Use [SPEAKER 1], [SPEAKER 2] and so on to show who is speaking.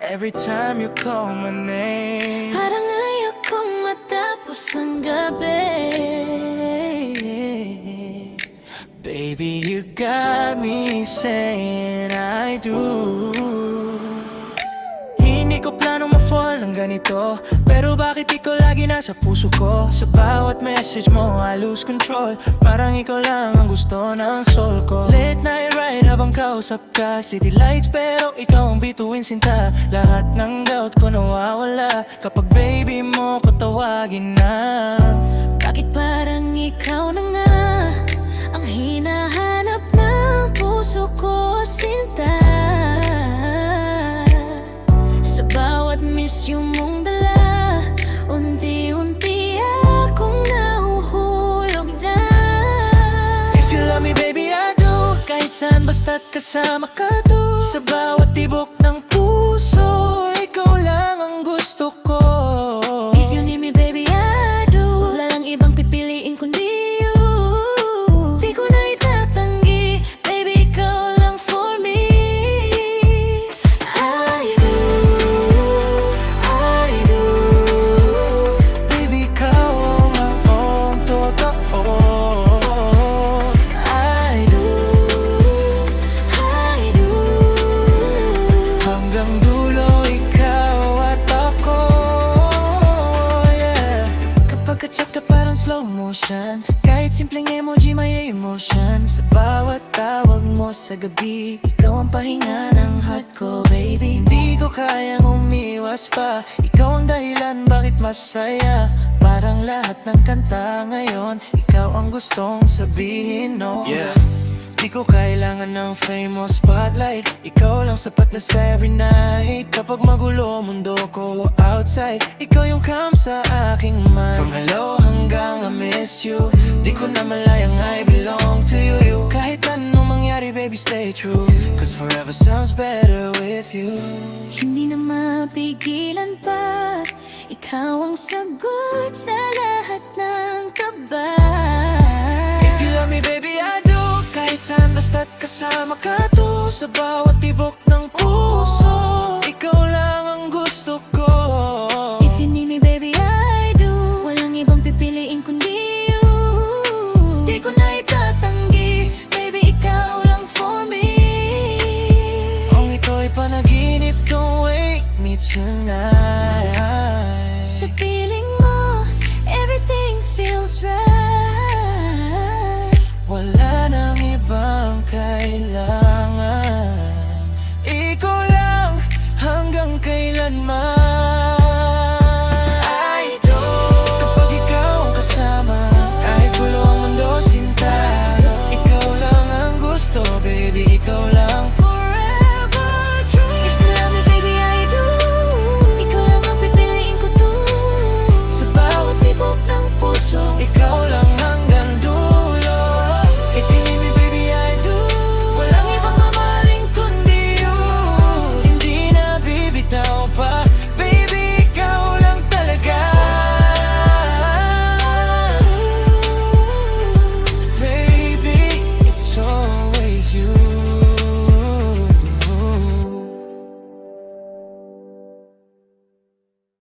[SPEAKER 1] every time you call my name.
[SPEAKER 2] Parang ayaw kong matapos ang gabi.
[SPEAKER 1] Baby, you got me saying I do. Hindi ko planong ma-fall ng ganito, pero bakit ikaw lagi nasa puso ko? Sa bawat message mo, I lose control. Parang ikaw lang ang gusto ng soul ko. Late night ride habang kausap ka, city lights pero ikaw ang bituin sinta. Lahat ng doubt ko nawawala kapag baby mo ko tawagin na.
[SPEAKER 2] Bakit parang ikaw na nga ang hinahanap ng puso ko, sinta? Sa bawat miss you mong dala, unti-unti akong nahuhulog na.
[SPEAKER 1] If you love me baby I do, kahit saan basta't kasama ka do. Sa bawat tibok ng puso, ikaw lang ang gusto ko.
[SPEAKER 2] If you need me baby I do, wala lang ibang pipiliin kundi you. Di ko na itatanggi, baby ikaw lang for me. I do, I do.
[SPEAKER 1] Baby ikaw ang totoo.
[SPEAKER 2] I do, I do.
[SPEAKER 1] Hanggang dulo ikaw at ako, yeah. Kapag ka-chat ka parang slow motion, kahit simpleng emoji may emotion. Sa bawat tawag mo sa gabi, ikaw ang pahinga ng heart ko, baby. Hindi ko kayang umiwas pa, ikaw ang dahilan bakit masaya. Parang lahat ng kanta ngayon, ikaw ang gustong sabihin, no? Yeah. Di ko kailangan ng fame o spotlight, ikaw lang sapat na sa every night. Kapag magulo mundo ko outside, ikaw yung calm sa aking mind. From hello hanggang I miss you, di ko na malayang I belong to you. Kahit anong mangyari baby stay true, cause forever sounds better with you.
[SPEAKER 2] Hindi na mapigilan pa, ikaw ang sagot sa lahat ng kaba.
[SPEAKER 1] If you love me baby I do, kahit saan basta't kasama ka to. Sa bawat tibok ng puso, ikaw lang ang gusto ko.
[SPEAKER 2] If you need me baby I do, walang ibang pipiliin kundi you. Di ko na itatanggi, baby ikaw lang for me.
[SPEAKER 1] Kung ito'y panaginip, don't wake me tonight.
[SPEAKER 2] Sa piling mo, everything feels right.
[SPEAKER 1] Wala nang ibang kailangan.